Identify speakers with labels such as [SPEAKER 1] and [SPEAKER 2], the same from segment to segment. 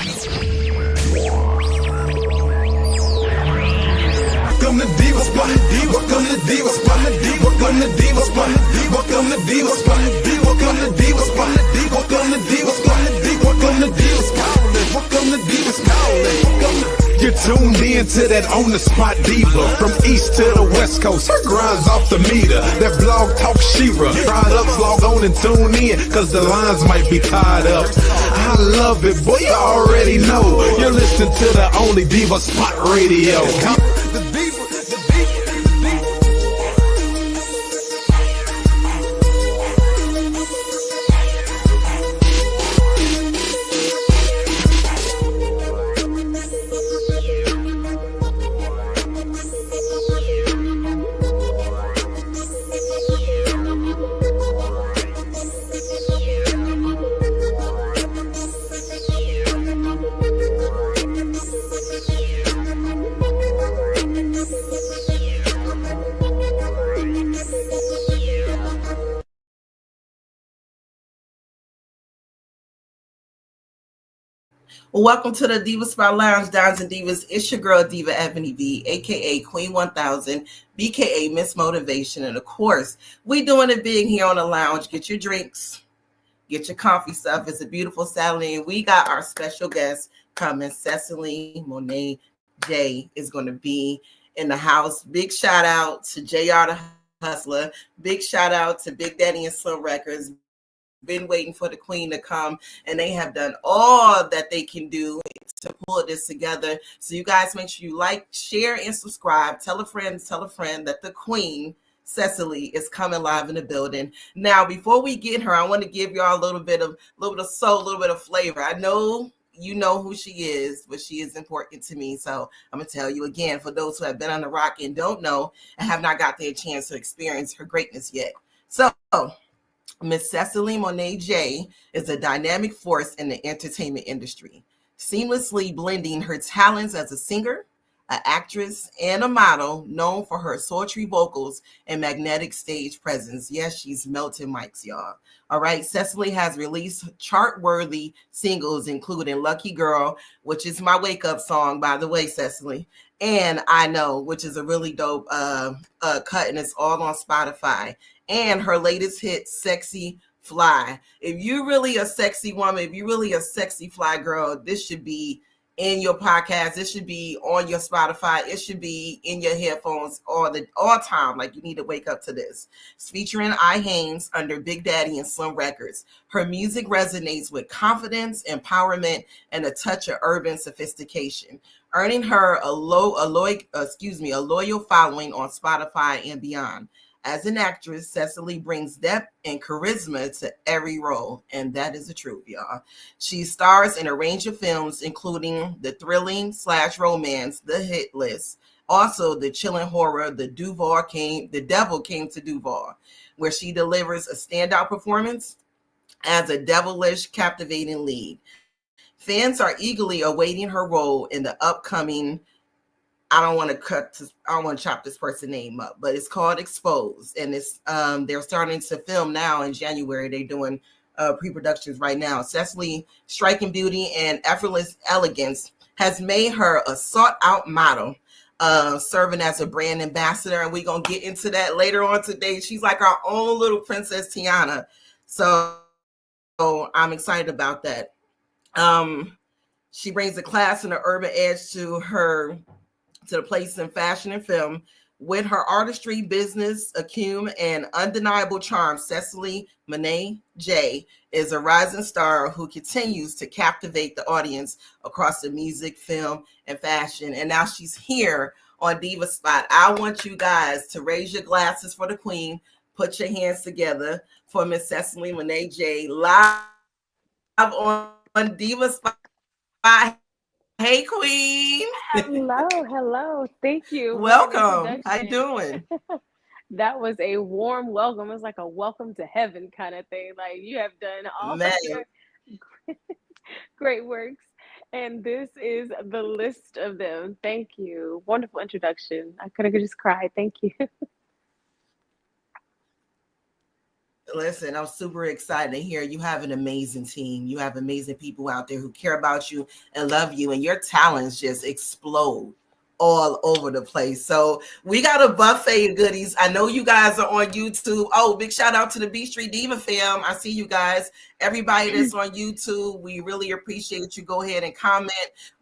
[SPEAKER 1] Welcome to Diva Spot. Welcome to Diva Spot. Welcome to Diva Spot. Welcome to Diva Spot. Welcome to Diva Spot. Welcome to Diva Spot. Welcome to Diva Spot. Welcome to Diva Spot. You're tuned in to that on the spot diva. From east to the west coast, her grind's off the meter. That blog talk Shira. Products, log on and tune in, cause the lines might be tied up. I love it, boy, you already know. You're listening to the only Diva Spot Radio. The Diva.
[SPEAKER 2] Welcome to the Diva Spot Lounge, Dons and Divas. It's your girl, Diva Ebony B, a.k.a. Queen 1000, b.k.a. Miss Motivation. And, of course, we doing it big here on the lounge. Get your drinks. Get your coffee stuff. It's a beautiful Saturday. And we got our special guest coming. Seseley Monat Jones is going to be in the house. Big shout out to JR the Hustler. Big shout out to Big Daddy and Slim Records. Been waiting for the queen to come, and they have done all that they can do to pull this together. So you guys make sure you like, share, and subscribe. Tell a friend that the queen Seseley is coming live in the building. Now, before we get her, I want to give y'all a little bit of soul, a little bit of flavor. I know you know who she is, but she is important to me. So I'm gonna tell you again, for those who have been on the rock and don't know and have not got their chance to experience her greatness yet. So Miss Seseley Monat Jones is a dynamic force in the entertainment industry, seamlessly blending her talents as a singer, an actress, and a model, known for her sultry vocals and magnetic stage presence. Yes, she's melting mics, y'all. All right, Seseley has released chart-worthy singles, including Lucky Girl, which is my wake-up song, by the way, Seseley, and I Know, which is a really dope cut, and it's all on Spotify. And her latest hit, Sexy Fly. If you're really a sexy woman, if you're really a sexy fly girl, this should be in your podcast. It should be on your Spotify. It should be in your headphones all time. Like, you need to wake up to this. It's featuring I Haynes under Big Daddy and Slim Records. Her music resonates with confidence, empowerment, and a touch of urban sophistication, earning her a loyal following on Spotify and beyond. As an actress, Seseley brings depth and charisma to every role, and that is the truth, y'all. She stars in a range of films, including the thrilling / romance, The Hit List, also the chilling horror, The Devil Came to Duval, where she delivers a standout performance as a devilish, captivating lead. Fans are eagerly awaiting her role in the upcoming, I don't want to chop this person's name up, but it's called Exposed, and it's they're starting to film now in January. They're doing pre-productions right now. Seseley's striking beauty and effortless elegance has made her a sought-out model, serving as a brand ambassador, and we're gonna get into that later on today. She's like our own little Princess Tiana, so I'm excited about that. She brings a class and an urban edge to the place in fashion and film. With her artistry, business acumen, and undeniable charm, Seseley Monat Jones is a rising star who continues to captivate the audience across the music, film, and fashion. And now she's here on Diva Spot. I want you guys to raise your glasses for the queen, put your hands together for Miss Seseley Monat Jones, live on Diva Spot. Hey, Queen.
[SPEAKER 3] Hello. Thank you.
[SPEAKER 2] Welcome. How you doing?
[SPEAKER 3] That was a warm welcome. It was like a welcome to heaven kind of thing. Like, you have done all of your great works, and this is the list of them. Thank you. Wonderful introduction. I could have just cried. Thank you.
[SPEAKER 2] Listen, I'm super excited to hear you have an amazing team. You have amazing people out there who care about you and love you, and your talents just explode all over the place. So we got a buffet of goodies. I know you guys are on YouTube. Oh, big shout out to the B Street Diva fam. I see you guys. Everybody that's on YouTube, we really appreciate you. Go ahead and comment.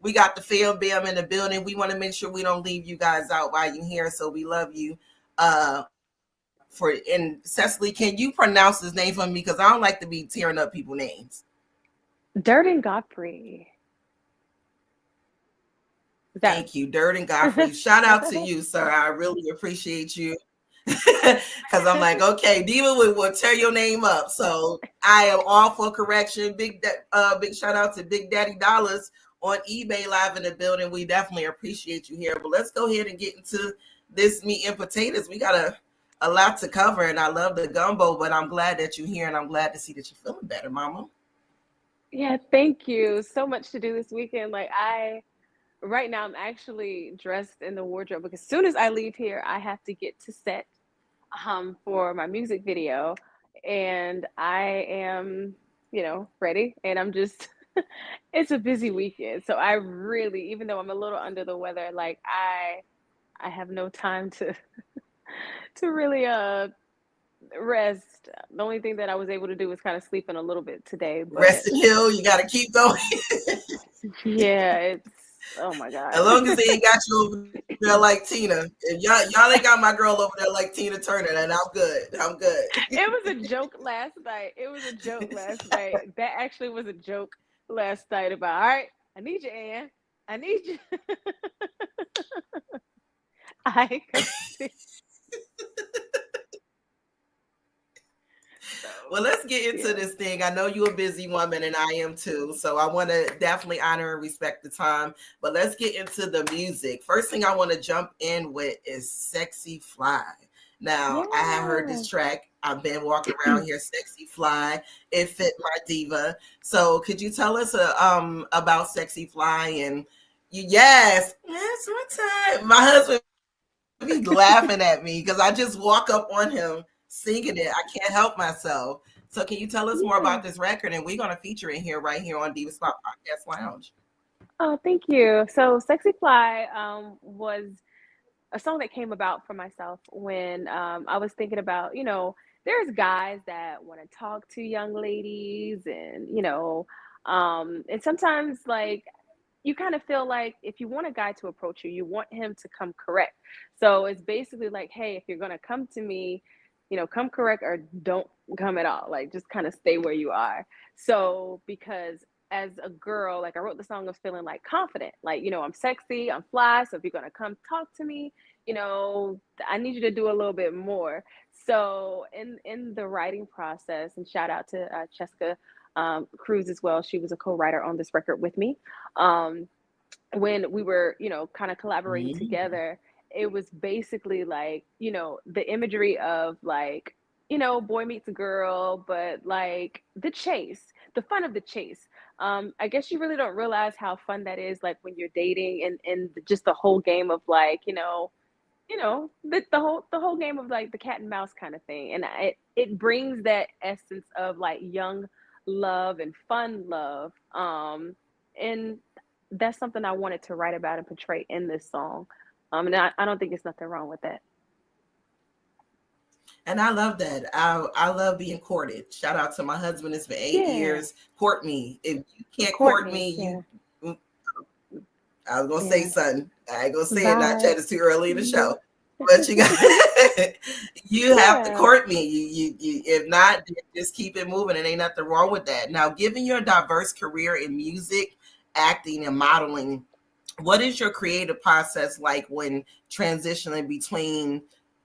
[SPEAKER 2] We got the fam bam in the building. We want to make sure we don't leave you guys out while you're here. So we love you. And Seseley, can you pronounce his name for me? Because I don't like to be tearing up people's names.
[SPEAKER 3] Durden Godfrey.
[SPEAKER 2] Thank you, Durden Godfrey. Shout out to you, sir. I really appreciate you. Because I'm like, okay, Diva will tear your name up. So I am all for correction. Big shout out to Big Daddy Dollars on eBay live in the building. We definitely appreciate you here. But let's go ahead and get into this meat and potatoes. We got a lot to cover, and I love the gumbo, but I'm glad that you're here, and I'm glad to see that you're feeling better, Mama.
[SPEAKER 3] Yeah, thank you. So much to do this weekend. Right now I'm actually dressed in the wardrobe because as soon as I leave here, I have to get to set for my music video, and I am, ready, and I'm just it's a busy weekend. So I really, even though I'm a little under the weather, I have no time to really rest. The only thing that I was able to do was kind of sleep in a little bit today. But
[SPEAKER 2] rest and heal. You got to keep going.
[SPEAKER 3] Yeah, it's oh my god.
[SPEAKER 2] As long as they ain't got you over there like Tina, if y'all ain't got my girl over there like Tina Turner, then I'm good. I'm good.
[SPEAKER 3] It was a joke last night. That actually was a joke last night about, all right, I need you, Ann. I need you.
[SPEAKER 2] Well, let's get into this thing. I know you're a busy woman, and I am too. So I want to definitely honor and respect the time. But let's get into the music. First thing I want to jump in with is Sexy Fly. Now, I have heard this track. I've been walking around here, Sexy Fly. It fit my diva. So could you tell us about Sexy Fly? And yes, one time. My husband be laughing at me because I just walk up on him singing it. I can't help myself. So can you tell us more about this record? And we're going to feature it right here on Diva Spot Podcast Lounge.
[SPEAKER 3] Oh, thank you. So Sexy Fly was a song that came about for myself when I was thinking about, there's guys that want to talk to young ladies and, and sometimes you kind of feel like if you want a guy to approach you, you want him to come correct. So it's basically like, hey, if you're going to come to me, come correct or don't come at all. Just kind of stay where you are. So because as a girl, I wrote the song of feeling confident, I'm sexy, I'm fly. So if you're going to come talk to me, I need you to do a little bit more. So in the writing process, and shout out to Cheska Cruz as well. She was a co-writer on this record with me. When we were, kind of collaborating together, it was basically the imagery of boy meets a girl, but the chase, the fun of the chase. I guess you really don't realize how fun that is, when you're dating and just the whole game of the whole game of the cat and mouse kind of thing. And it brings that essence of young love and fun love. And that's something I wanted to write about and portray in this song. And I don't think there's nothing wrong with that.
[SPEAKER 2] And I love that. I love being courted. Shout out to my husband. It's been 8 years. Court me. If you can't court me, I was gonna say something. I ain't gonna say it. Not chat. It's too early in the show. But you got you have to court me. You if not, just keep it moving. And ain't nothing wrong with that. Now, given your diverse career in music, acting, and modeling, what is your creative process like when transitioning between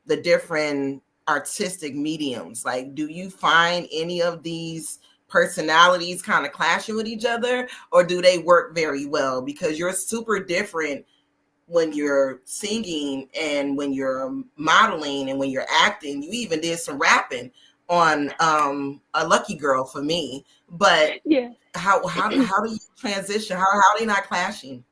[SPEAKER 2] the different artistic mediums? Do you find any of these personalities kind of clashing with each other, or do they work very well? Because you're super different when you're singing and when you're modeling and when you're acting. You even did some rapping on A Lucky Girl for me. But how do you transition? How are they not clashing?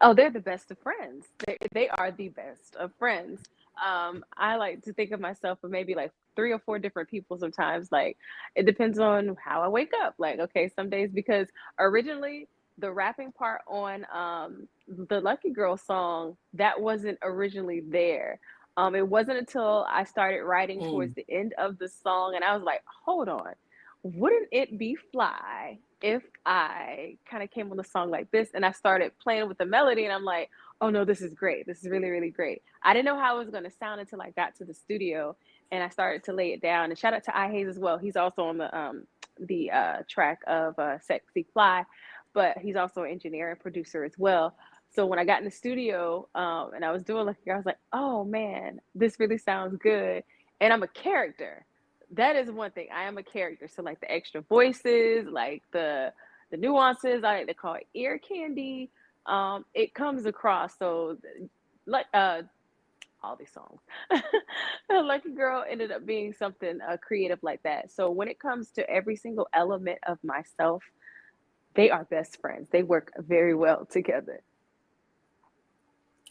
[SPEAKER 3] Oh, they're the best of friends. They are the best of friends. I like to think of myself as maybe 3 or 4 different people sometimes. Like, it depends on how I wake up. Like, okay, some days, because originally the rapping part on the Lucky Girl song, that wasn't originally there. It wasn't until I started writing towards the end of the song, and I was like, hold on, wouldn't it be fly if I kind of came on the song like this? And I started playing with the melody, and I'm like, oh no, this is great. This is really, really great. I didn't know how it was going to sound until I got to the studio and I started to lay it down. And shout out to I Hayes as well. He's also on the track of Sexy Fly, but he's also an engineer and producer as well. So when I got in the studio and I was doing Lucky Girl, I was like, oh man, this really sounds good. And I'm a character. That is one thing. I am a character. So like the extra voices, like the nuances, I like to call it ear candy. It comes across. So like all these songs, Lucky Girl ended up being something creative like that. So when it comes to every single element of myself, they are best friends. They work very well together.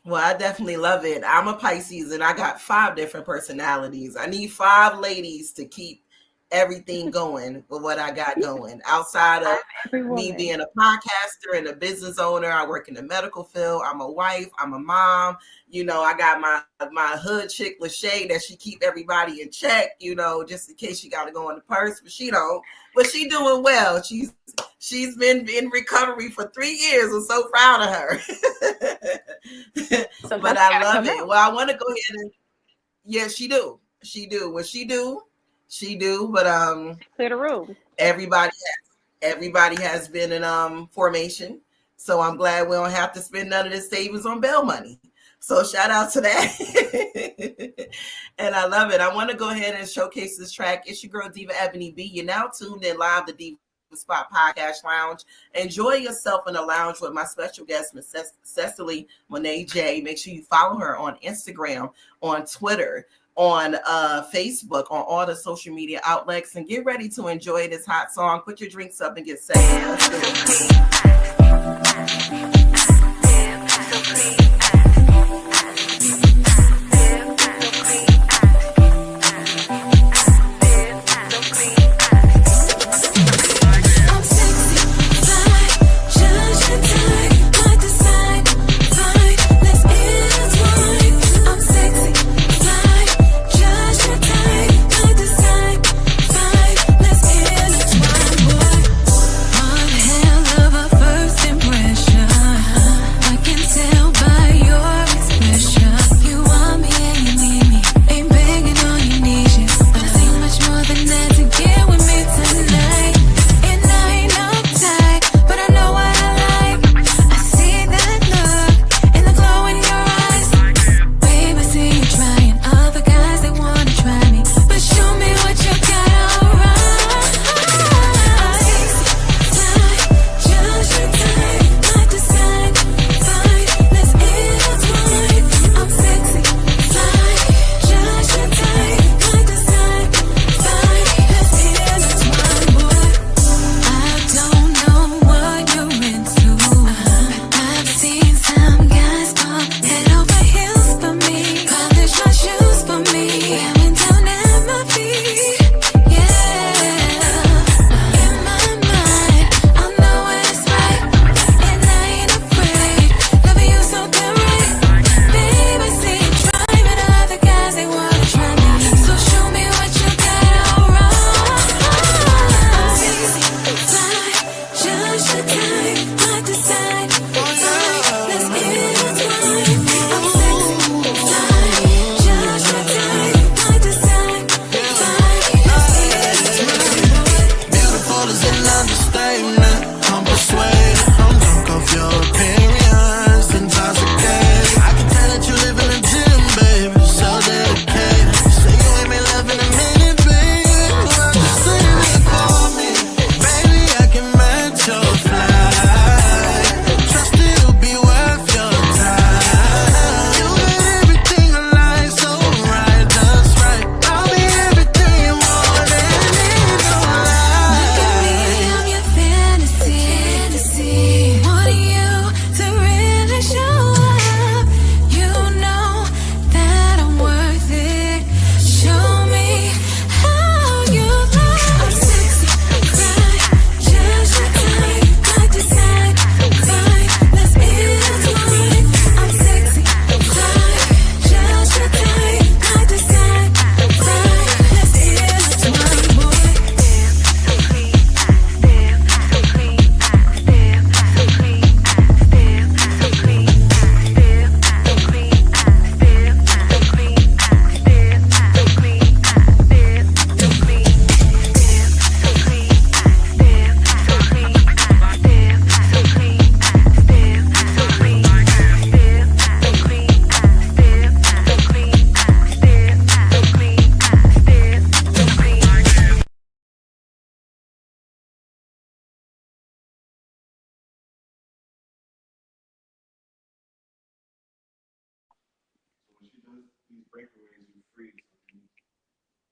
[SPEAKER 2] Well, I definitely love it. I'm a Pisces and I got 5 different personalities. I need 5 ladies to keep everything going with what I got going. Outside of me being a podcaster and a business owner, I work in the medical field. I'm a wife. I'm a mom. You know, I got my hood chick, Lachey, that she keep everybody in check, you know, just in case she got to go in the purse, but she don't. But she doing well. She's been in recovery for 3 years. I'm so proud of her. But I love it. Well, I want to go ahead and she do. What she do, but
[SPEAKER 3] clear the room.
[SPEAKER 2] Everybody has been in formation. So I'm glad we don't have to spend none of the savings on bail money. So shout out to that. And I love it. I want to go ahead and showcase this track. It's your girl Diva Ebony B. You're now tuned in live to Diva Spot Podcast Lounge. Enjoy yourself in the lounge with my special guest, Miss Seseley Monat Jones. Make sure you follow her on Instagram, on Twitter, on Facebook, on all the social media outlets, and get ready to enjoy this hot song. Put your drinks up and get set.
[SPEAKER 4] One hell of a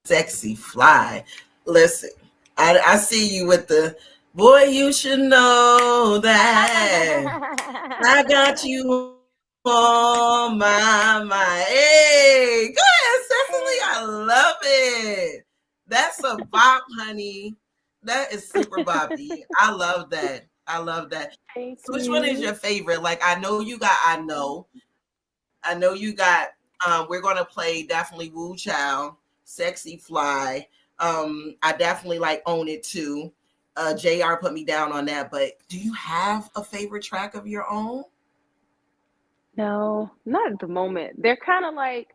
[SPEAKER 2] Sexy Fly. Listen, I see you with the boy. You should know that I got you on my mind. Hey, go ahead, Seseley. I love it. That's a bop, honey. That is super boppy. I love that. I love that.
[SPEAKER 3] Thank
[SPEAKER 2] So which one is
[SPEAKER 3] you.
[SPEAKER 2] your favorite? Like I know you got I know you got we're gonna play definitely Woo Child, Sexy Fly. I definitely like Own It too. JR put me down on that, but do you have a favorite track of your own?
[SPEAKER 3] No, not at the moment. They're kind of like,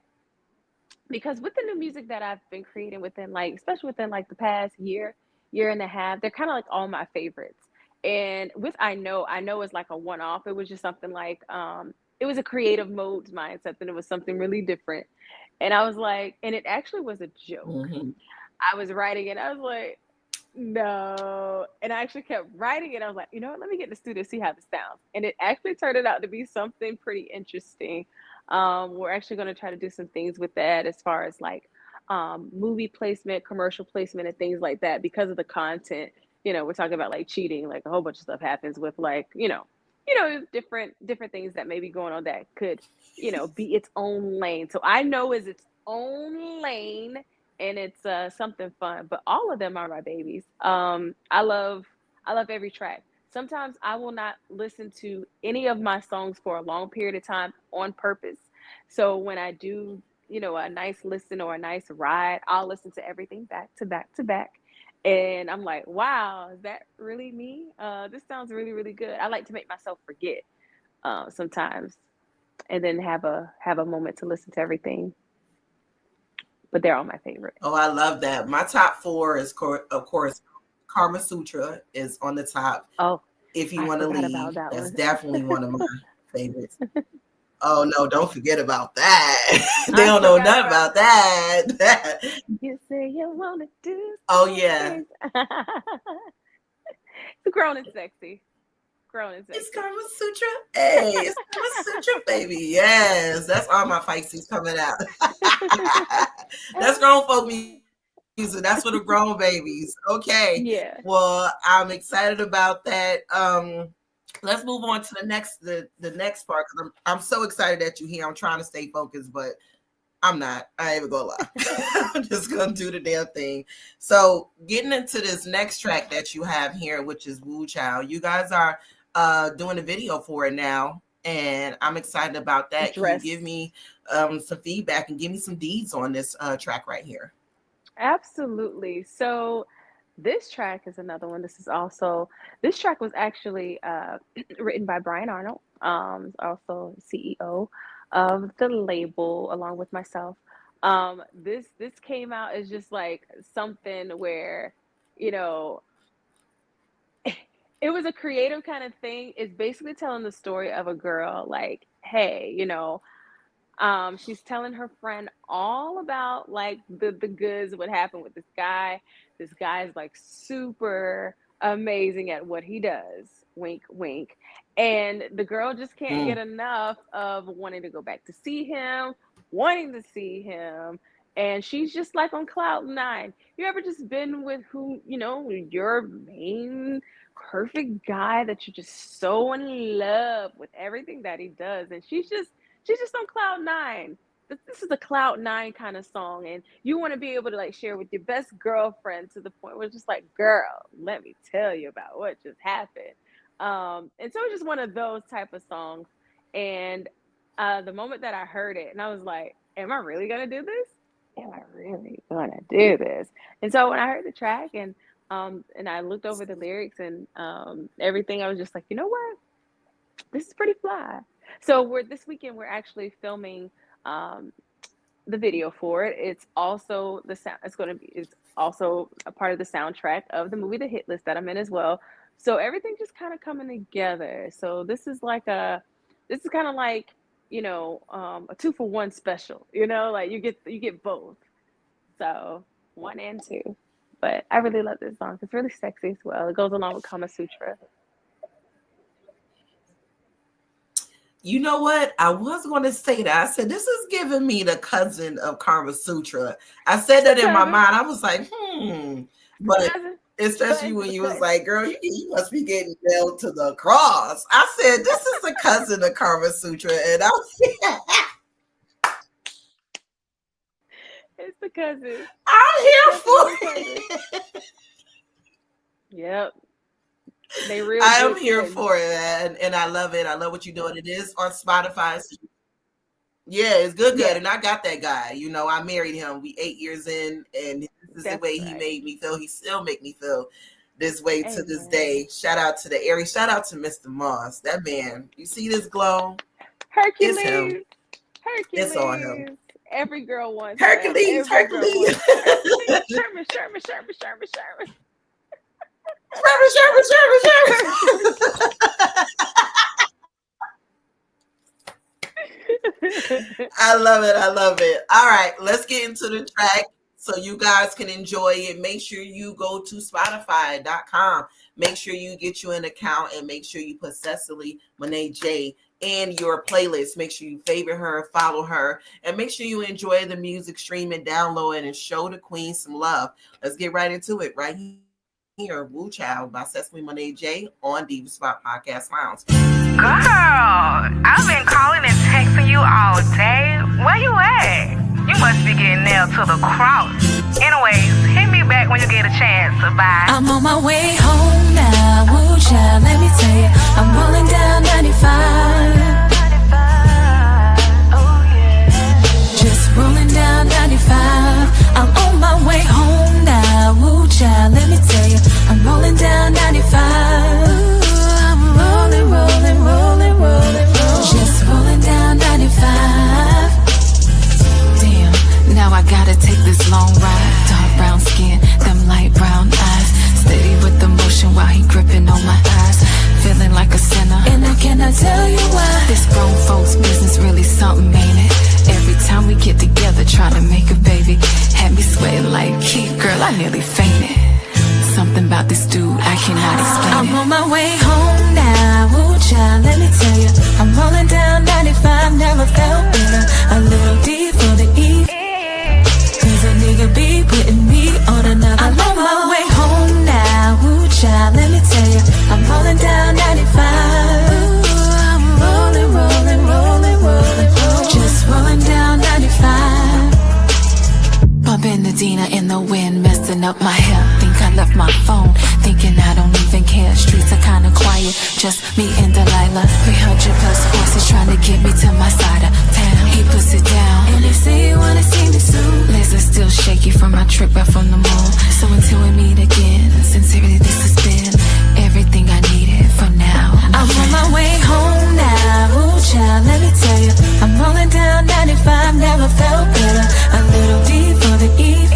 [SPEAKER 3] because with the new music that I've been creating within like, especially within like the past year and a half, they're kind of like all my favorites. And with I know is like a one off. It was just something like it was a creative modes mindset, and it was something really different. And I was like, and it actually was a joke.
[SPEAKER 2] Mm-hmm.
[SPEAKER 3] I was writing it, I was like, no. And I actually kept writing it. I was like, you know what? Let me get in the studio, see how this sounds. And it actually turned out to be something pretty interesting. We're actually going to try to do some things with that as far as like movie placement, commercial placement, and things like that because of the content. We're talking about like cheating, like a whole bunch of stuff happens with like, different things that may be going on that could, be its own lane. So I know is its own lane, and it's something fun. But all of them are my babies. I love every track. Sometimes I will not listen to any of my songs for a long period of time on purpose. So when I do, a nice listen or a nice ride, I'll listen to everything back to back to back. And I'm like, wow, is that really me? This sounds really, really good. I like to make myself forget sometimes, and then have a moment to listen to everything. But they're all my favorite.
[SPEAKER 2] Oh, I love that. My top four is, of course, Karma Sutra is on the top.
[SPEAKER 3] Oh,
[SPEAKER 2] If You
[SPEAKER 3] I
[SPEAKER 2] Want to
[SPEAKER 3] forgot about
[SPEAKER 2] Leave,
[SPEAKER 3] that
[SPEAKER 2] that's
[SPEAKER 3] one.
[SPEAKER 2] definitely one of my favorites. Oh no, don't forget about that. They
[SPEAKER 3] I
[SPEAKER 2] don't know
[SPEAKER 3] forgot
[SPEAKER 2] nothing
[SPEAKER 3] about
[SPEAKER 2] about
[SPEAKER 3] that.
[SPEAKER 2] that.
[SPEAKER 3] You say you wanna do
[SPEAKER 2] Oh
[SPEAKER 3] some
[SPEAKER 2] yeah.
[SPEAKER 3] things. It's grown and sexy. Grown and
[SPEAKER 2] It's
[SPEAKER 3] sexy.
[SPEAKER 2] Karma Sutra. Hey, it's Karma Sutra, baby. Yes, that's all my Pisces coming out. That's grown folk music. That's for the grown babies. Okay.
[SPEAKER 3] Yeah.
[SPEAKER 2] Well, I'm excited about that. Let's move on to the next part because I'm so excited that you're here. I'm trying to stay focused, but I'm not. I ain't even gonna lie. I'm just gonna do the damn thing. So getting into this next track that you have here, which is Woo Child. You guys are doing a video for it now, and I'm excited about that. Can you
[SPEAKER 3] Dress.
[SPEAKER 2] give me some feedback and give me some deeds on this track right here?
[SPEAKER 3] Absolutely. So this track is another one. This track was actually written by Brian Arnold, also CEO of the label, along with myself. This came out as just like something where, you know, it was a creative kind of thing. It's basically telling the story of a girl, like, hey, she's telling her friend all about like the goods, what happened with this guy. This guy is like super amazing at what he does. Wink, wink. And the girl just can't get
[SPEAKER 2] Mm.
[SPEAKER 3] enough of wanting to go back to see him, wanting to see him. And she's just like on cloud nine. You ever just been with who, your main perfect guy that you're just so in love with everything that he does? And she's just on cloud nine. This is a cloud nine kind of song, and you want to be able to like share with your best girlfriend to the point where it's just like, girl, let me tell you about what just happened. And so it's just one of those type of songs. And the moment that I heard it, and I was like, am I really gonna do this? Am I really gonna do this? And so when I heard the track, and I looked over the lyrics and everything, I was just like, you know what? This is pretty fly. So we're this weekend we're actually filming um, the video for it. It's also the sound. It's also a part of the soundtrack of the movie The Hit List that I'm in as well. So everything just kind of coming together. So this is kind of like a 2-for-1 special. Like you get both. So one and two. But I really love this song. It's really sexy as well. It goes along with Kama Sutra.
[SPEAKER 2] You know what? I was going to say that. I said, this is giving me the cousin of Kama Sutra. I said that in my mind. I was like, But especially when you was like, girl, you must be getting nailed to the cross. I said, this is the cousin of Kama Sutra. And I was
[SPEAKER 3] It's the cousin.
[SPEAKER 2] I'm here for it.
[SPEAKER 3] Yep. They real.
[SPEAKER 2] I am here for it, and I love it. I love what you're doing. It is on Spotify. Yeah, it's good. And I got that guy. You know, I married him. We 8 years in, and this is the way he made me feel. He still make me feel this way to this day. Shout out to the Aries. Shout out to Mr. Moss. That man. You see this glow?
[SPEAKER 3] Hercules.
[SPEAKER 2] It's him.
[SPEAKER 3] Hercules.
[SPEAKER 2] It's on him.
[SPEAKER 3] Every girl wants
[SPEAKER 2] Hercules. Hercules.
[SPEAKER 3] Sherman.
[SPEAKER 2] I love it. I love it. All right, let's get into the track so you guys can enjoy it. Make sure you go to Spotify.com. Make sure you get you an account and make sure you put Seseley Monat J in your playlist. Make sure you favorite her, follow her, and make sure you enjoy the music, stream and download it, and show the queen some love. Let's get right into it right here. Woo Child by Seseley Monat J on Diva Spot Podcast Lounge.
[SPEAKER 4] Girl, I've been calling and texting you all day. Where you at? You must be getting nailed to the cross. Anyways, hit me back when you get a chance. Bye.
[SPEAKER 5] I'm on my way home now. Woo child, let me tell you, I'm rolling down 95. Just rolling down 95. I'm on my way home now. Woo child, let me tell you, I'm rolling down 95. Ooh, I'm rolling. Just rolling down 95. Damn, now I gotta take this long ride. Dark brown skin, them light brown eyes. Steady with the motion while he gripping on my eyes. Feeling like a sinner, and I cannot tell you why. This grown folks business really something, ain't it? Every time we get together trying to make a baby, had me sweating like Keith, girl, I nearly fainted. Something about this dude, I cannot explain. I'm on my way home now. Woo child, let me tell you, I'm rolling down 95, never felt better. A little D for the E. Cause a nigga be putting me on another. I'm on my way home now. Woo child, let me tell you, I'm rolling down 95. Ooh, I'm rolling. Just rolling down 95. Bumping the Dina in the wind, messing up my hair. Think I left my phone, thinking I don't even care. Streets are kinda quiet, just me and Delilah. 300 plus horses trying to get me to my side of town. He puts it down, and they say you wanna see me soon. Legs are still shaky from my trip back from the moon. So until we meet again, sincerely this has been everything I needed for now. I'm on my way home now. Ooh child, let me tell you, I'm rolling down 95, never felt better. A little D for the E.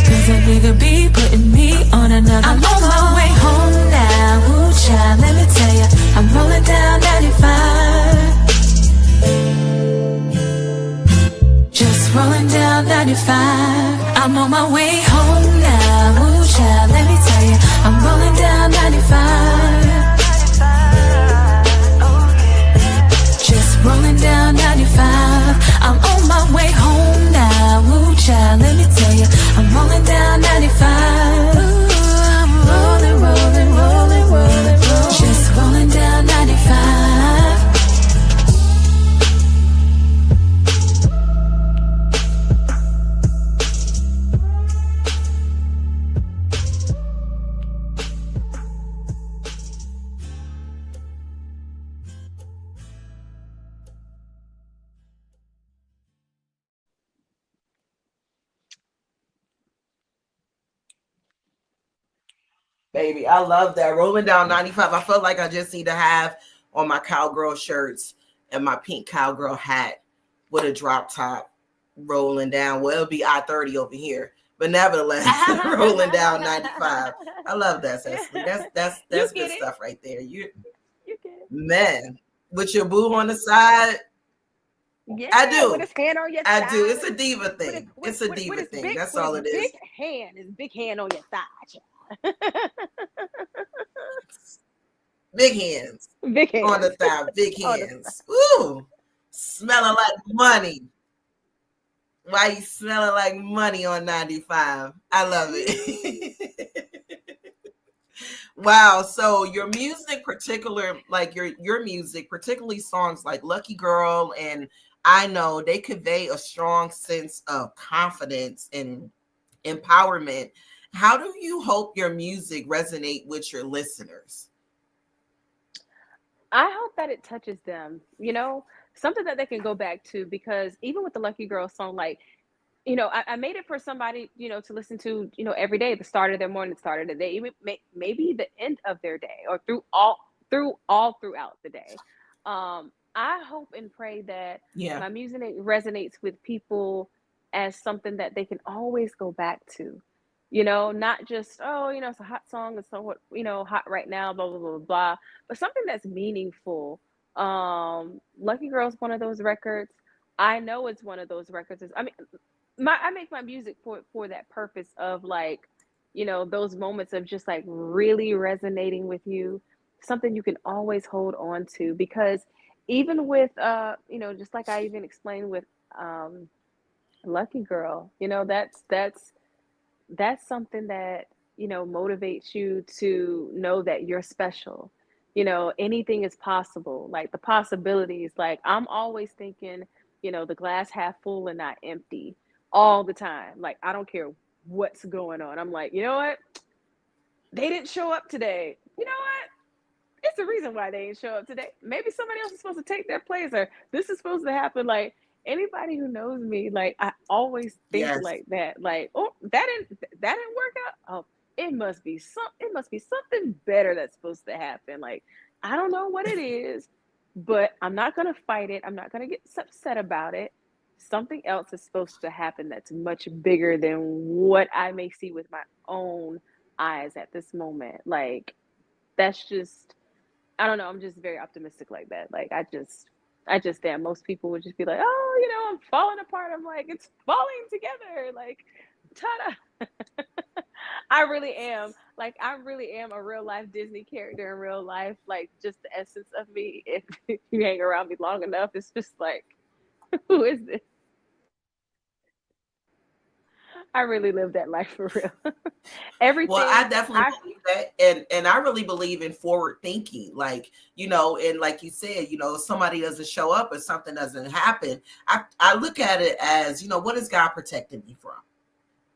[SPEAKER 5] Cause a nigga be putting me on another. I'm on my way home now. Ooh child, let me tell you, I'm rolling down 95. Just rolling down 95. I'm on my way home now. Ooh child, let me tell you, I'm rolling down 95. Just rolling down 95. I'm on my way home now. Ooh child, let me tell you, I'm rolling down 95. Ooh, I'm rolling. Just rolling down 95.
[SPEAKER 2] Baby, I love that. Rolling down 95. I felt like I just need to have on my cowgirl shirts and my pink cowgirl hat with a drop top rolling down. Well, it'll be I-30 over here. But nevertheless, rolling down 95. I love that, Seseley. That's good stuff right there. You man, with your boo on the side.
[SPEAKER 3] Yeah,
[SPEAKER 2] I do.
[SPEAKER 3] With his hand on your thigh.
[SPEAKER 2] I do. It's a diva thing. It's a diva thing. That's all it is.
[SPEAKER 3] His big hand on your thigh.
[SPEAKER 2] Big hands
[SPEAKER 3] Big
[SPEAKER 2] on the
[SPEAKER 3] hands.
[SPEAKER 2] thigh. Big
[SPEAKER 3] On the
[SPEAKER 2] hands. Ooh, smelling like money. Why you smelling like money on 95? I love it. Wow. So your music, your music, particularly songs like Lucky Girl and I Know, they convey a strong sense of confidence and empowerment. How do you hope your music resonate with your listeners?
[SPEAKER 3] I hope that it touches them, something that they can go back to, because even with the Lucky Girl song, like, I made it for somebody, to listen to, every day, the start of their morning, the start of the day, even maybe the end of their day, or throughout the day. I hope and pray that
[SPEAKER 2] Yeah.
[SPEAKER 3] my music resonates with people as something that they can always go back to. Not just, oh, it's a hot song, it's somewhat, hot right now, blah blah blah blah, but something that's meaningful. Lucky Girl's one of those records. I Know it's one of those records. I mean, I make my music for that purpose of, like, those moments of just like really resonating with you, something you can always hold on to, because even with just like I even explained with um Lucky Girl, that's something that motivates you to know that you're special. Anything is possible, like the possibilities, like I'm always thinking, the glass half full and not empty, all the time. Like, I don't care what's going on, I'm like, you know what, they didn't show up today, you know what, it's the reason why they didn't show up today. Maybe somebody else is supposed to take their place, or this is supposed to happen. Like, anybody who knows me, like, I always think
[SPEAKER 2] Yes.
[SPEAKER 3] like that. Like, oh, that didn't work out. Oh, it must be something better that's supposed to happen. Like, I don't know what it is, but I'm not gonna fight it. I'm not gonna get upset about it. Something else is supposed to happen that's much bigger than what I may see with my own eyes at this moment. Like, that's just, I don't know. I'm just very optimistic like that. Like, I just damn, most people would just be like, oh, I'm falling apart. I'm like, it's falling together. Like, ta-da. I really am. Like, I really am a real life Disney character in real life. Like, just the essence of me. If you hang around me long enough, it's just like, who is this? I really live that life for real.
[SPEAKER 2] Well, I
[SPEAKER 3] Everything
[SPEAKER 2] definitely
[SPEAKER 3] I
[SPEAKER 2] believe that, and I really believe in forward thinking. Like, and like you said, if somebody doesn't show up or something doesn't happen, I look at it as, what is God protecting me from,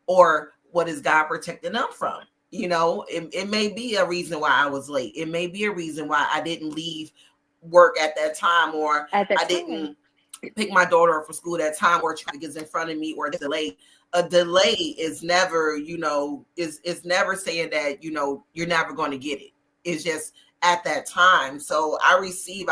[SPEAKER 2] or what is God protecting them from? It may be a reason why I was late. It may be a reason why I didn't leave work at that time, or
[SPEAKER 3] at that
[SPEAKER 2] I
[SPEAKER 3] time.
[SPEAKER 2] didn't pick my daughter up from school that time, or traffic is in front of me, or delayed. A delay is never, is never saying that, you're never going to get it. It's just at that time. So I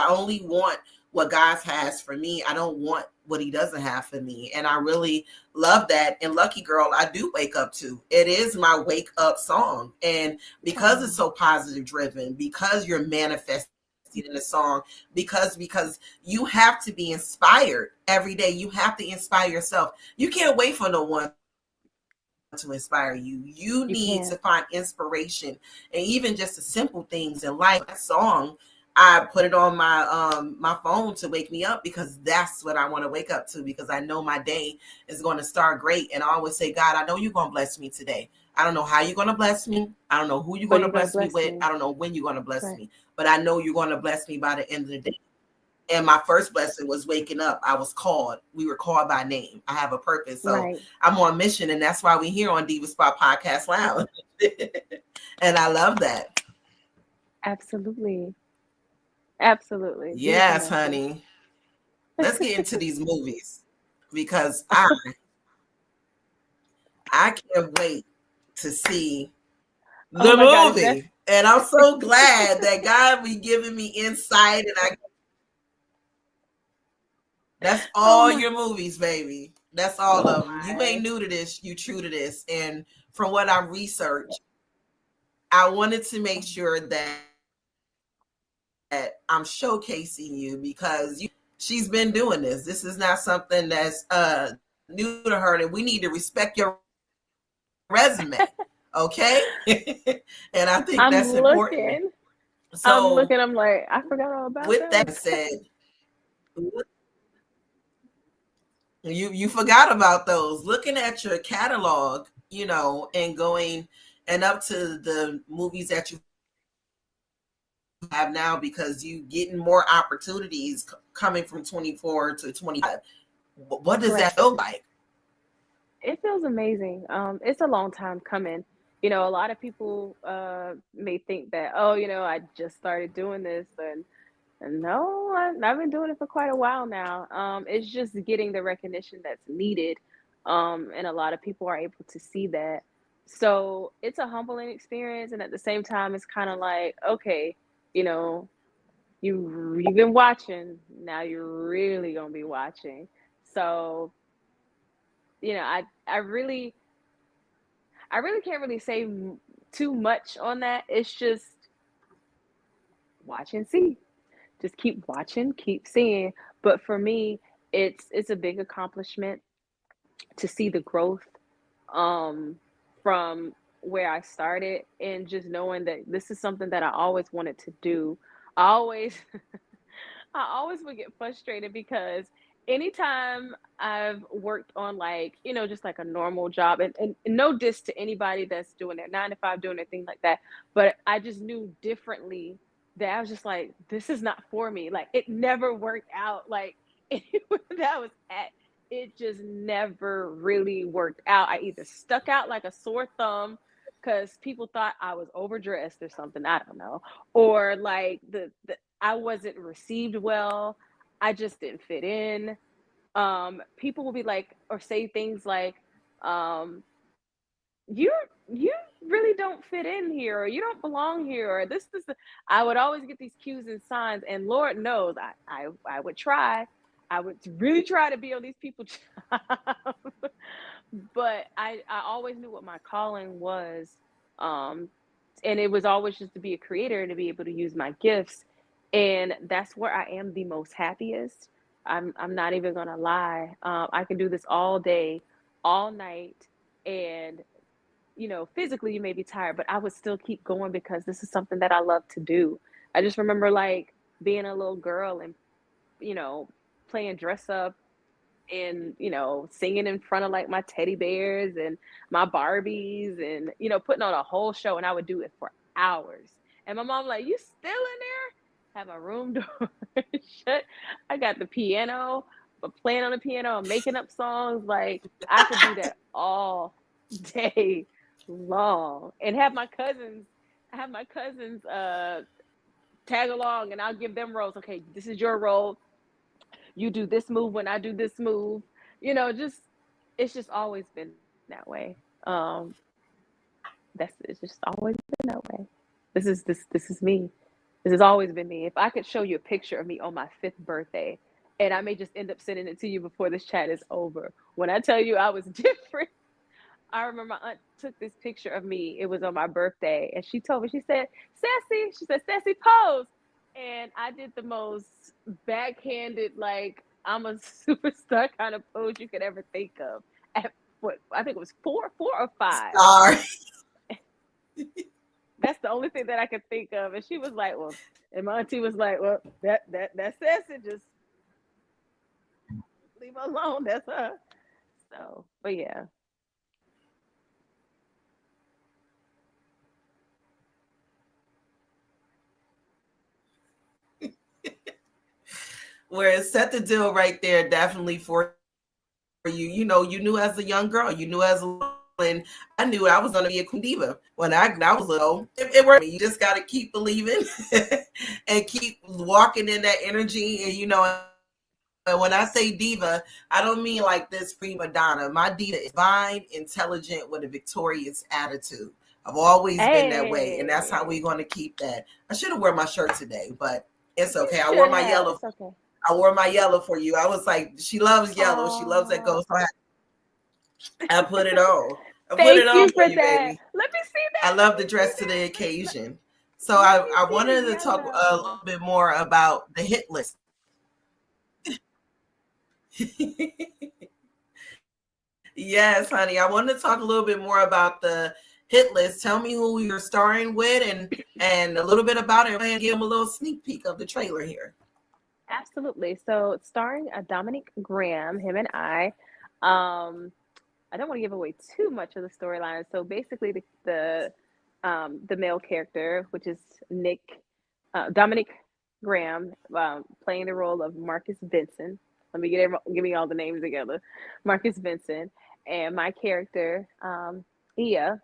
[SPEAKER 2] only want what God has for me. I don't want what he doesn't have for me. And I really love that. And Lucky Girl, I do wake up to. It is my wake up song. And because it's so positive driven, because you're manifesting in the song, because you have to be inspired every day. You have to inspire yourself. You can't wait for no one to inspire you. You need to find inspiration, and even just the simple things in life. That song, I put it on my phone to wake me up, because that's what I want to wake up to, because I know my day is going to start great. And I always say, God, I know you're going to bless me today. I don't know how you're going to bless me. I don't know who you're going to bless me with. I don't know when you're going to bless me, but I know you're going to bless me by the end of the day. And my first blessing was waking up. I was called. We were called by name. I have a purpose. So I'm on mission. And that's why we're here on Diva Spot Podcast Lounge. And I love that.
[SPEAKER 3] Absolutely.
[SPEAKER 2] Yes, honey. Let's get into these movies, because I can't wait to see the movie. God, and I'm so glad that God be giving me insight, and that's all your movies, baby. That's all of them. You ain't new to this. You true to this. And from what I researched, I wanted to make sure that I'm showcasing you, because she's been doing this. This is not something that's new to her, and we need to respect your resume. Okay. And I think that's important.
[SPEAKER 3] I'm
[SPEAKER 2] So
[SPEAKER 3] looking, I'm like, I forgot all about
[SPEAKER 2] with that
[SPEAKER 3] those.
[SPEAKER 2] said, you forgot about those. Looking at your catalog, you know, and going and up to the movies that you have now, because you getting more opportunities coming from 24 to 25. What does that
[SPEAKER 3] Right.
[SPEAKER 2] feel like?
[SPEAKER 3] It feels amazing. It's a long time coming. You know, a lot of people may think that, oh, you know, I just started doing this, and no, I've been doing it for quite a while now. It's just getting the recognition that's needed, and a lot of people are able to see that. So it's a humbling experience, and at the same time, it's kind of like, okay, you know, you've been watching, now you're really gonna be watching. So, you know, I really can't really say too much on that. It's just watch and see. Just keep watching, keep seeing. But for me, it's a big accomplishment to see the growth um from where I started, and just knowing that this is something that I always wanted to do. I always I always would get frustrated because anytime I've worked on, like, you know, just like a normal job, and no diss to anybody that's doing their 9 to 5, doing their thing like that, but I just knew differently that I was just like, this is not for me. Like, it never worked out. Like, anywhere that I was at, it just never really worked out. I either stuck out like a sore thumb because people thought I was overdressed or something. I don't know. Or like the I wasn't received well. I just didn't fit in. People will be like, or say things like, um, you you really don't fit in here, or you don't belong here, or this. I would always get these cues and signs, and Lord knows I would try. I would really try to be on these people's job. But I always knew what my calling was. Um, and it was always just to be a creator and to be able to use my gifts. And that's where I am the most happiest. I'm not even gonna lie. I can do this all day, all night, and you know, physically you may be tired, but I would still keep going because this is something that I love to do. I just remember like being a little girl and, you know, playing dress up and, you know, singing in front of like my teddy bears and my Barbies and, you know, putting on a whole show, and I would do it for hours. And my mom like, you still in there? Have my room door shut. I got the piano, but playing on the piano and making up songs. Like, I could do that all day long. And have my cousins tag along, and I'll give them roles. Okay, this is your role. You do this move when I do this move. You know, just it's just always been that way. Um, that's It's just always been that way. This is me. This has always been me. If I could show you a picture of me on my 5th birthday, and I may just end up sending it to you before this chat is over. When I tell you I was different, I remember my aunt took this picture of me. It was on my birthday, and she told me, she said, Sassy, pose. And I did the most backhanded, like, I'm a superstar kind of pose you could ever think of. At what I think it was four or five.
[SPEAKER 2] Sorry.
[SPEAKER 3] That's the only thing that I could think of. And she was like, well, and my auntie was like, well, that's Sassy. Just leave her alone. That's her. So, but yeah.
[SPEAKER 2] Where it set the deal right there, definitely for you. You know, you knew as a young girl, you knew as a, and I knew I was going to be a queen diva when I was little. It worked. You just got to keep believing and keep walking in that energy. And, you know, when I say diva, I don't mean like this prima donna. My diva is fine, intelligent, with a victorious attitude. I've always been that way, and that's how we're going to keep that. I should have worn my shirt today, but it's okay. I wore my yellow.
[SPEAKER 3] It's okay.
[SPEAKER 2] I wore my yellow for you. I was like, she loves yellow. She loves that gold. So I put it on. I put it on for you, baby.
[SPEAKER 3] Let me see that.
[SPEAKER 2] I love the dress to the occasion. So I wanted to talk a little bit more about the hit list. Yes, honey. I wanted to talk a little bit more about the hit list. Tell me who you're starring with and a little bit about it, and give them a little sneak peek of the trailer here.
[SPEAKER 3] Absolutely. So it's starring Dominic Graham, him and I. I don't want to give away too much of the storyline. So basically, the male character, which is Dominic Graham, playing the role of Marcus Vincent. Let me give me all the names together. Marcus Vincent, and my character, Ia.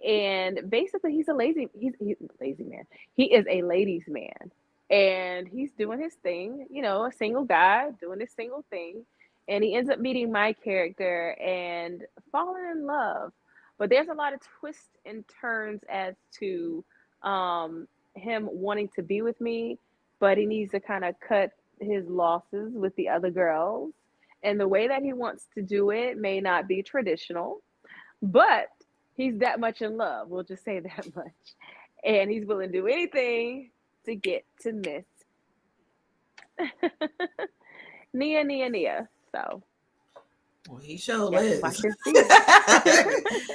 [SPEAKER 3] And basically, he's a lazy man. He is a ladies' man, and he's doing his thing. You know, a single guy doing his single thing, and he ends up meeting my character and falling in love. But there's a lot of twists and turns as to him wanting to be with me, but he needs to kind of cut his losses with the other girls. And the way that he wants to do it may not be traditional, but he's that much in love. We'll just say that much. And he's willing to do anything to get to Miss Nia. So.
[SPEAKER 2] Well, he sure is.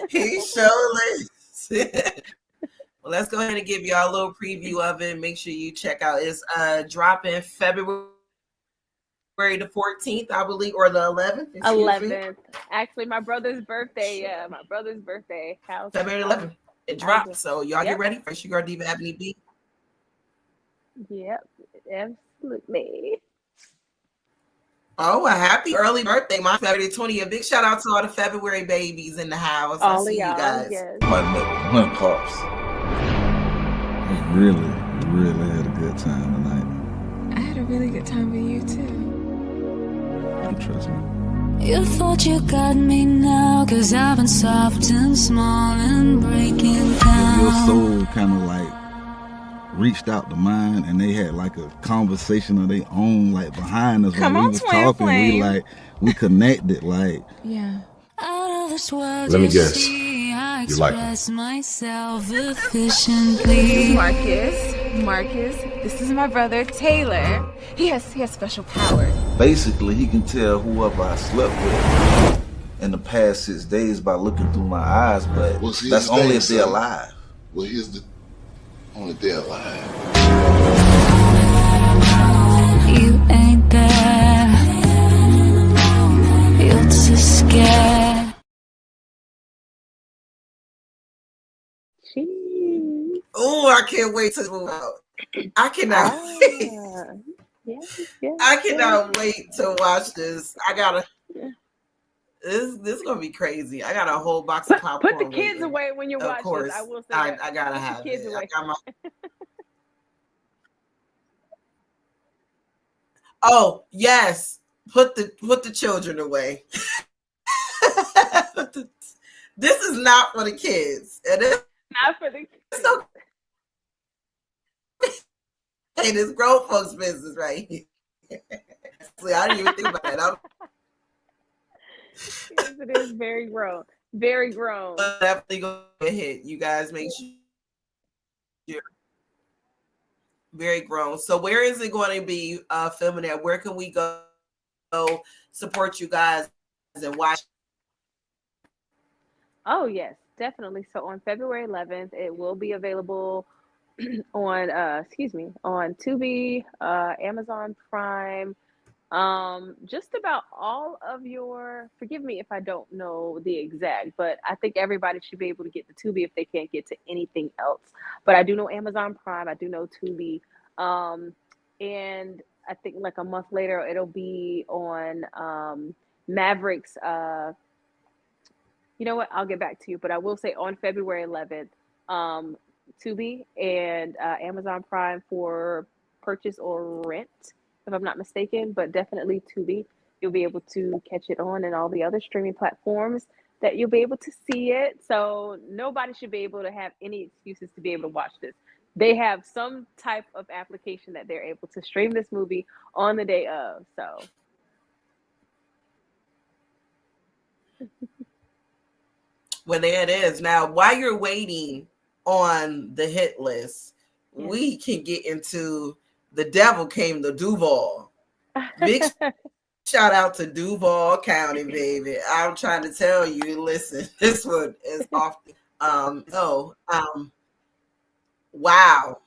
[SPEAKER 2] He sure is. Well, let's go ahead and give y'all a little preview of it. Make sure you check out. It's dropping February the 14th, I believe, or the 11th.
[SPEAKER 3] 11th. Actually, my brother's birthday. Yeah, my brother's birthday.
[SPEAKER 2] February 11th. It dropped. So y'all get ready for your girl Diva Ebony B.
[SPEAKER 3] Yep, absolutely.
[SPEAKER 2] Oh, a happy early birthday, my February 20th. Big shout out to all the February babies in the house.
[SPEAKER 3] All
[SPEAKER 2] I see
[SPEAKER 3] y'all,
[SPEAKER 2] you guys.
[SPEAKER 3] Yes.
[SPEAKER 6] My pops. Really had a good time tonight.
[SPEAKER 5] I had a really good time with you too.
[SPEAKER 6] You trust me?
[SPEAKER 5] You thought you got me now, 'cause I've been soft and small and breaking down.
[SPEAKER 6] Your soul kind of like reached out to mine, and they had like a conversation of their own, like behind us.
[SPEAKER 5] Come
[SPEAKER 6] when
[SPEAKER 5] on,
[SPEAKER 6] we was
[SPEAKER 5] twin
[SPEAKER 6] talking,
[SPEAKER 5] flame.
[SPEAKER 6] we connected, like.
[SPEAKER 5] Yeah. Out of this world,
[SPEAKER 7] Let me
[SPEAKER 5] you
[SPEAKER 7] guess.
[SPEAKER 5] see, I
[SPEAKER 7] You like him.
[SPEAKER 5] express myself efficiently.
[SPEAKER 8] Marcus, this is my brother Taylor. He has special power.
[SPEAKER 6] Basically, he can tell whoever I slept with in the past 6 days by looking through my eyes, but
[SPEAKER 7] Well, see,
[SPEAKER 6] that's
[SPEAKER 7] here's the
[SPEAKER 6] only
[SPEAKER 7] thing,
[SPEAKER 6] if they're
[SPEAKER 7] son.
[SPEAKER 6] alive.
[SPEAKER 7] Well, here's the only they're alive.
[SPEAKER 5] You ain't there. You're too scared.
[SPEAKER 3] Jeez.
[SPEAKER 2] Oh, I can't wait to move out. I cannot wait.
[SPEAKER 3] Yeah.
[SPEAKER 2] I cannot wait to watch this. This is gonna be crazy. I got a whole box of popcorn.
[SPEAKER 3] Put the kids away when you watch
[SPEAKER 2] course,
[SPEAKER 3] this. I will say that.
[SPEAKER 2] I gotta
[SPEAKER 3] Put
[SPEAKER 2] have
[SPEAKER 3] the kids
[SPEAKER 2] it.
[SPEAKER 3] away.
[SPEAKER 2] Oh yes, put the children away. This is not for the kids. And
[SPEAKER 3] Not for the kids.
[SPEAKER 2] so, hey, this grown folks business right here. See, I didn't even think about that.
[SPEAKER 3] Yes, it is very grown. Very grown.
[SPEAKER 2] Definitely go ahead. You guys make sure you're very grown. So where is it going to be filming at? Where can we go support you guys and watch?
[SPEAKER 3] Oh yes, definitely. So on February 11th, it will be available on on Tubi, Amazon Prime, just about all of your, forgive me if I don't know the exact, but I think everybody should be able to get the Tubi if they can't get to anything else. But I do know Amazon Prime, I do know Tubi, and I think like a month later it'll be on Mavericks. You know what? I'll get back to you, but I will say on February 11th, Tubi and Amazon Prime for purchase or rent, if I'm not mistaken, but definitely Tubi. You'll be able to catch it on and all the other streaming platforms that you'll be able to see it. So nobody should be able to have any excuses to be able to watch this. They have some type of application that they're able to stream this movie on the day of. So.
[SPEAKER 2] Well, there it is. Now, while you're waiting on the hit list, we can get into The Devil Came to Duval. Big shout out to Duval County, baby. I'm trying to tell you, listen, this one is off. Wow.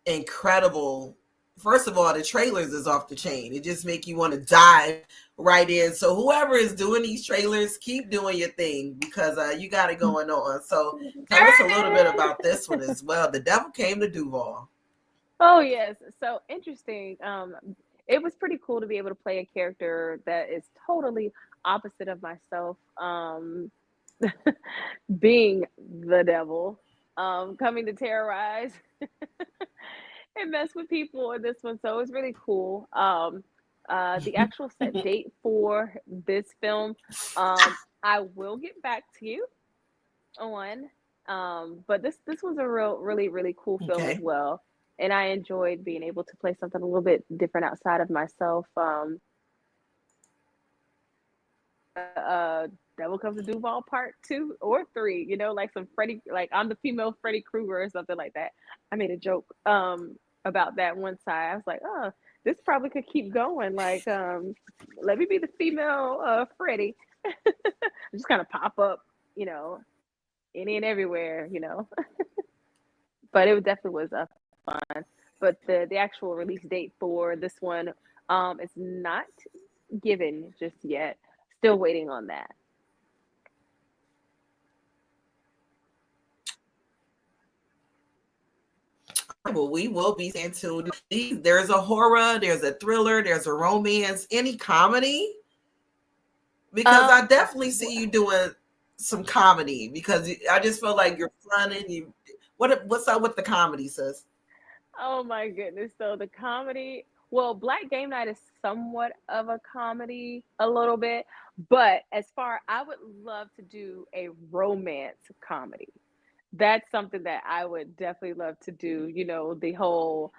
[SPEAKER 2] Incredible. First of all, the trailers is off the chain. It just make you want to dive right in. So whoever is doing these trailers, keep doing your thing because you got it going on. So tell us a little bit about this one as well. The Devil Came to Duval.
[SPEAKER 3] Oh yes, so interesting. It was pretty cool to be able to play a character that is totally opposite of myself. Being the devil, coming to terrorize and mess with people in this one. So it was really cool. The actual set date for this film, I will get back to you on. But this was a really cool film as well. And I enjoyed being able to play something a little bit different outside of myself. Devil Comes to Duval Part 2 or 3, you know, like some Freddy, like I'm the female Freddy Krueger or something like that. I made a joke about that one side. I was like, oh, this probably could keep going. Like, let me be the female Freddy. Just kind of pop up, you know, any and everywhere, you know. But it definitely was fun. But the actual release date for this one is not given just yet. Still waiting on that.
[SPEAKER 2] Well, we will be staying tuned. There's a horror, there's a thriller, there's a romance, any comedy? Because I definitely see you doing some comedy because I just feel like you're fun and you. What's up with the comedy, sis?
[SPEAKER 3] Oh my goodness! So the comedy. Well, Black Game Night is somewhat of a comedy, a little bit, but I would love to do a romance comedy. That's something that I would definitely love to do. You know, the whole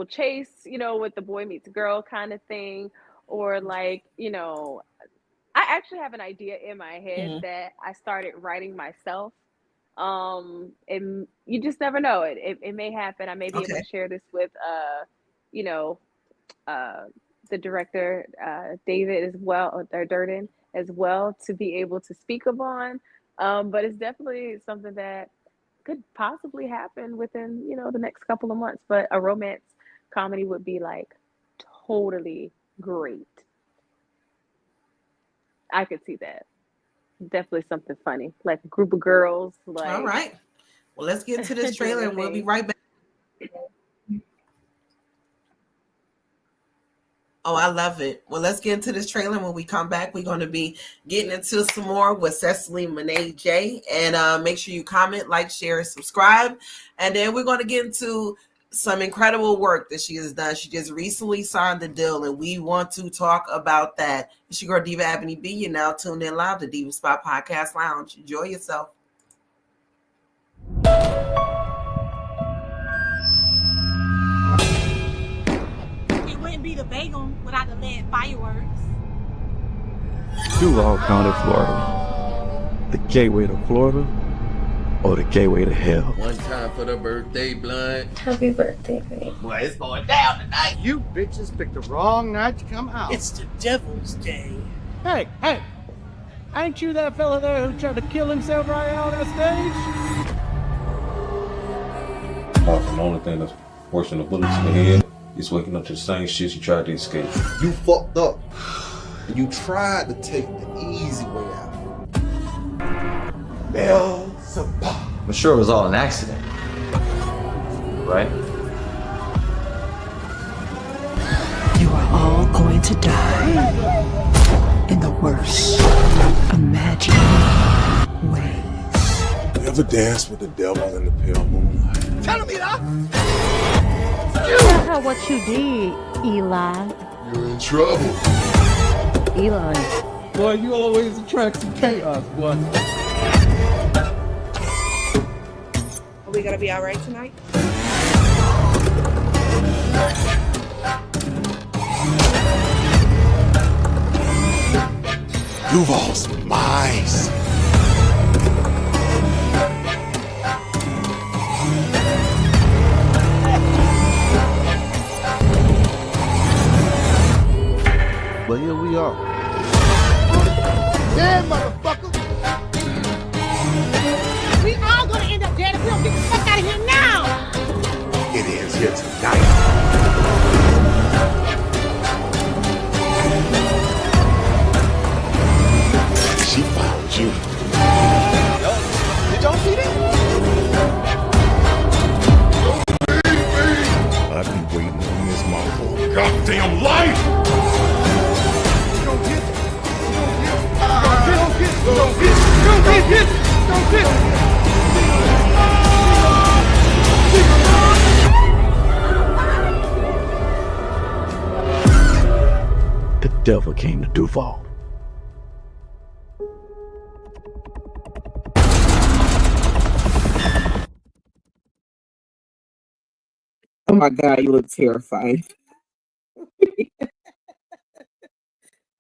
[SPEAKER 3] chase, you know, with the boy meets girl kind of thing, or like, you know, I actually have an idea in my head that I started writing myself. And you just never know. It may happen. I may be able to share this with you know, the director David as well, or Durden as well, to be able to speak upon. But it's definitely something that could possibly happen within, you know, the next couple of months. But a romance comedy would be like totally great. I could see that. Definitely something funny, like a group of girls. Like,
[SPEAKER 2] all right. Well, let's get into this trailer and we'll be right back. Oh, I love it. Well, let's get into this trailer. When we come back, we're going to be getting into some more with Seseley Monat Jones. And make sure you comment, like, share, subscribe. And then we're going to get into some incredible work that she has done. She just recently signed the deal, and we want to talk about that. It's your girl, Diva Ebony B. You're now tuned in live to Diva Spot Podcast Lounge. Enjoy yourself.
[SPEAKER 9] It wouldn't be the bagel without the lead fireworks.
[SPEAKER 10] Duval County, Florida. The gateway to Florida, or the gateway to hell.
[SPEAKER 11] One time for the birthday blunt.
[SPEAKER 12] Happy birthday, babe.
[SPEAKER 11] Well, it's going down tonight.
[SPEAKER 13] You bitches picked the wrong night to come out.
[SPEAKER 14] It's the devil's day.
[SPEAKER 13] Hey, ain't you that fella there who tried to kill himself right out on stage?
[SPEAKER 15] The only thing that's worse than the bullets in the head is waking up to the same shit you tried to escape.
[SPEAKER 16] You fucked up. And you tried to take the easy way out.
[SPEAKER 17] I'm sure it was all an accident, right?
[SPEAKER 18] You are all going to die in the worst imaginable ways.
[SPEAKER 19] You ever dance with the devil in the pale moonlight?
[SPEAKER 14] Tell me that!
[SPEAKER 20] That's not what you did, Eli.
[SPEAKER 19] You're in trouble.
[SPEAKER 20] Eli.
[SPEAKER 13] Boy, you always attract some chaos, boy.
[SPEAKER 21] Are we gonna be all right tonight?
[SPEAKER 19] Duval's mice.
[SPEAKER 6] But here we are.
[SPEAKER 13] Yeah, motherfucker.
[SPEAKER 19] here tonight. She found you.
[SPEAKER 11] Did y'all see that?
[SPEAKER 19] I've been waiting on this my whole goddamn life.
[SPEAKER 10] The devil came to Duval.
[SPEAKER 2] Oh my God, you look terrifying.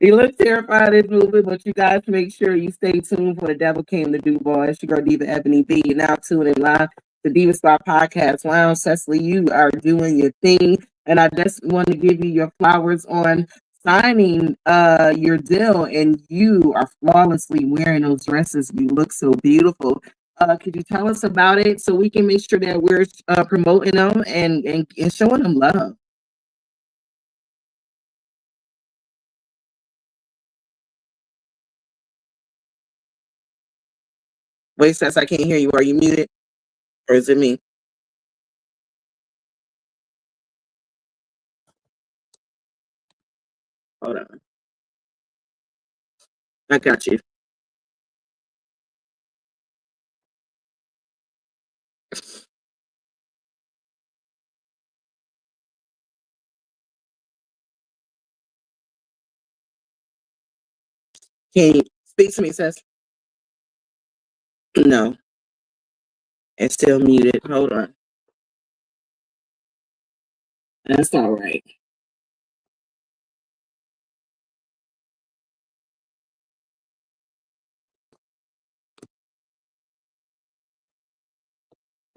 [SPEAKER 2] You look terrified in this movie, but you guys make sure you stay tuned for The Devil Came to Duval. It's your girl Diva Ebony B. You're now tuning in live to Diva Spot Podcast Lounge. Seseley, you are doing your thing, and I just want to give you your flowers on signing your deal, and you are flawlessly wearing those dresses. You look so beautiful. Could you tell us about it so we can make sure that we're promoting them and showing them love? Wait, Sess, I can't hear you. Are you muted? Or is it me? Hold on. I got you. Can you speak to me, Sess? No. It's still muted. Hold on. That's all right.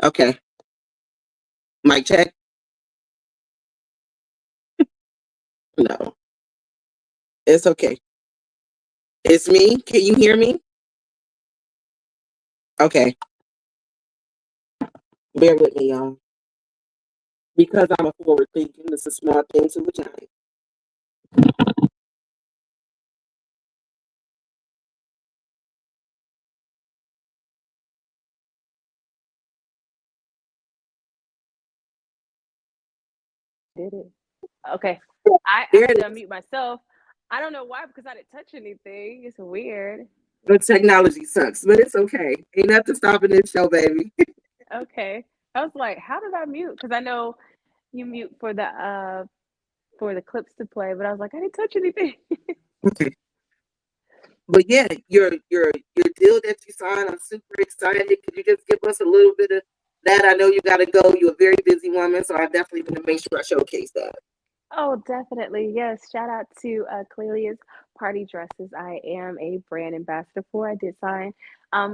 [SPEAKER 2] Okay. Mic check? No. It's okay. It's me. Can you hear me? Okay. Bear with me, y'all. Because I'm a forward thinking, it's a small thing to a giant.
[SPEAKER 3] Did it. Okay. I had to unmute myself. I don't know why, because I didn't touch anything. It's weird.
[SPEAKER 2] The technology sucks, but it's okay. Ain't nothing stopping this show, baby.
[SPEAKER 3] Okay. I was like, how did I mute? Because I know you mute for the clips to play, but I was like, I didn't touch anything.
[SPEAKER 2] Okay. But yeah, your deal that you signed, I'm super excited. Could you just give us a little bit of that? I know you gotta go. You're a very busy woman, so I definitely want to make sure I showcase that.
[SPEAKER 3] Oh, definitely. Yes. Shout out to Clelia's Party Dresses. I am a brand ambassador for. I did sign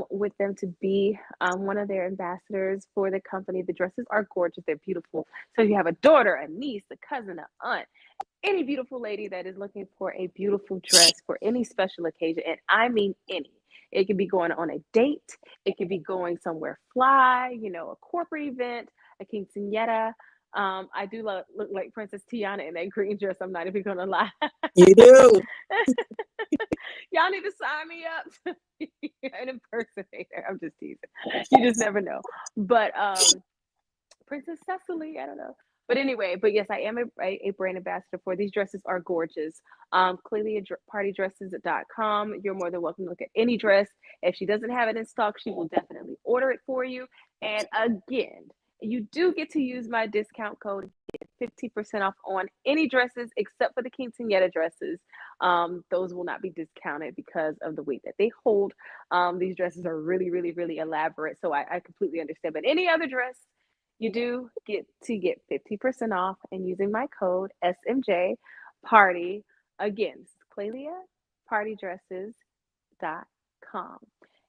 [SPEAKER 3] with them to be one of their ambassadors for the company. The dresses are gorgeous. They're beautiful. So if you have a daughter, a niece, a cousin, an aunt, any beautiful lady that is looking for a beautiful dress for any special occasion, and I mean any. It could be going on a date. It could be going somewhere fly, a corporate event, a quinceañera. I do look like Princess Tiana in that green dress. I'm not even gonna lie.
[SPEAKER 2] You do.
[SPEAKER 3] Y'all need to sign me up to be an impersonator. I'm just teasing. You just never know. But Princess Seseley, I don't know. But anyway, but yes, I am a brand ambassador for these dresses are gorgeous. CleliaPartyDresses.com. You're more than welcome to look at any dress. If she doesn't have it in stock, she will definitely order it for you. And again, you do get to use my discount code to get 50% off on any dresses except for the quinceañera dresses. Those will not be discounted because of the weight that they hold. These dresses are really, really, really elaborate. So I completely understand. But any other dress, you do get 50% off and using my code SMJ Party. Again, CleliaPartyDresses.com.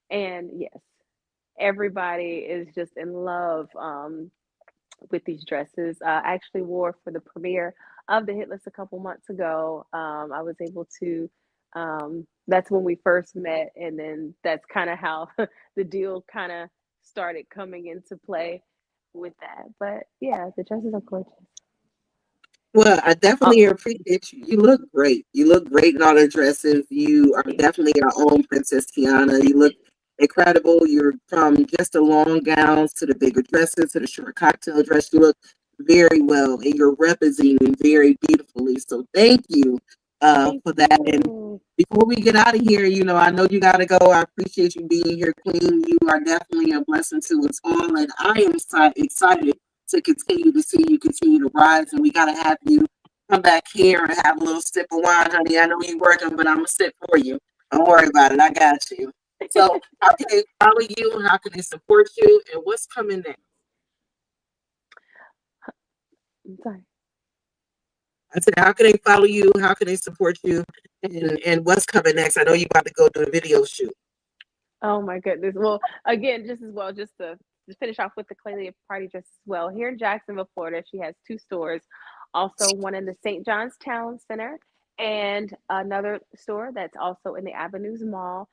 [SPEAKER 3] And yes, everybody is just in love with these dresses. I actually wore for the premiere of the hit list a couple months ago. I was able to, that's when we first met. And then that's kind of how the deal kind of started coming into play. with that. But yeah, the dresses are gorgeous.
[SPEAKER 2] Well, I definitely appreciate you. You look great. You look great in all the dresses. You are definitely our own Princess Tiana. You look incredible. You're from just the long gowns to the bigger dresses to the short cocktail dress. You look very well, and you're representing very beautifully. So thank you for that. And before we get out of here, I know you got to go. I appreciate you being here, Queen. You are definitely a blessing to us all, and I am excited to continue to see you continue to rise, and we got to have you come back here and have a little sip of wine, honey. I know you're working, but I'm going to sip for you. Don't worry about it. I got you. So how can they follow you? How can they support you? And what's coming next?
[SPEAKER 3] I'm sorry.
[SPEAKER 2] I said, how can they follow you? How can they support you? And what's coming next? I know you're about to go do a video shoot.
[SPEAKER 3] Oh my goodness. Well, again, just to finish off with the Claylia party dress as well. Here in Jacksonville, Florida, she has 2 stores. Also, one in the St. John's Town Center and another store that's also in the Avenues Mall.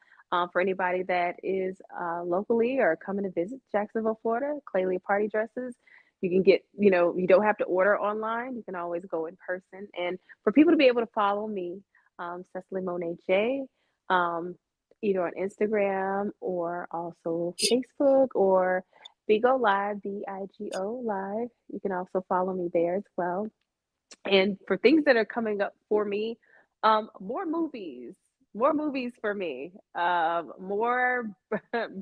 [SPEAKER 3] For anybody that is locally or coming to visit Jacksonville, Florida, Claylia party dresses. You can get, you don't have to order online. You can always go in person. And for people to be able to follow me, Seseley Monat J, either on Instagram or also Facebook or Bigo Live, BIGO Live. You can also follow me there as well. And for things that are coming up for me, more movies for me, more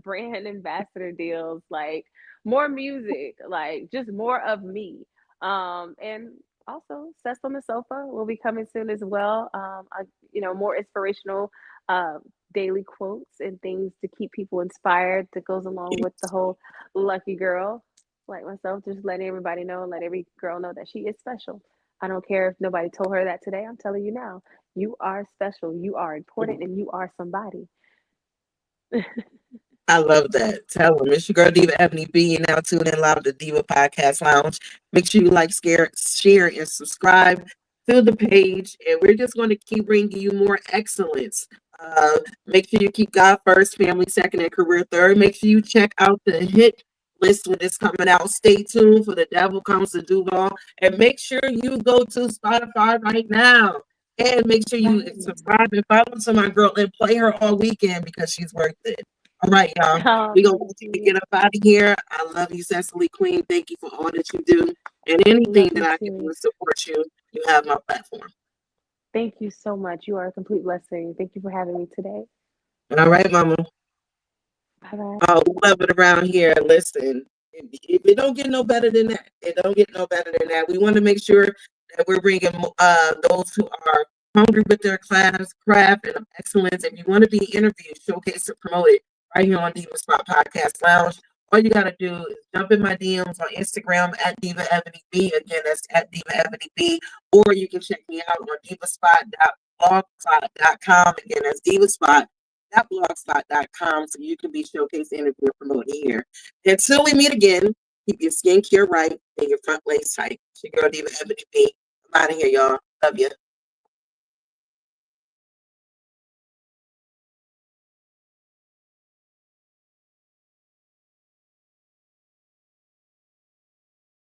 [SPEAKER 3] brand ambassador deals, like more music, like just more of me. And also Sess on the Sofa will be coming soon as well. More inspirational daily quotes and things to keep people inspired that goes along with the whole lucky girl like myself, just letting everybody know and let every girl know that she is special. I don't care if nobody told her that today. I'm telling you now, you are special, you are important, and you are somebody.
[SPEAKER 2] I love that. Tell them it's your girl Diva Ebony B. Now tune in live to Diva Podcast Lounge. Make sure you like, share, and subscribe to the page. And we're just going to keep bringing you more excellence. Make sure you keep God first, family second, and career third. Make sure you check out the hit list when it's coming out. Stay tuned for The Devil Comes to Duval. And make sure you go to Spotify right now. And make sure you subscribe and follow to my girl and play her all weekend because she's worth it. All right, y'all. We're going to get up out of here. I love you, Seseley Queen. Thank you for all that you do. And anything that I can do to support you, you have my platform.
[SPEAKER 3] Thank you so much. You are a complete blessing. Thank you for having me today.
[SPEAKER 2] All right, mama.
[SPEAKER 3] Bye-bye.
[SPEAKER 2] Oh, love it around here. Listen, it don't get no better than that. It don't get no better than that. We want to make sure that we're bringing those who are hungry with their craft and excellence. If you want to be interviewed, showcased, or promoted right here on Diva Spot Podcast Lounge, all you got to do is jump in my DMs on Instagram at Diva Ebony B. Again, that's at Diva Ebony B. Or you can check me out on divaspot.blogspot.com. Again, that's divaspot.blogspot.com, so you can be showcased, interviewed, promoted here. Until we meet again, keep your skincare right and your front legs tight. It's your girl Diva Ebony B. I'm out of here, y'all. Love you.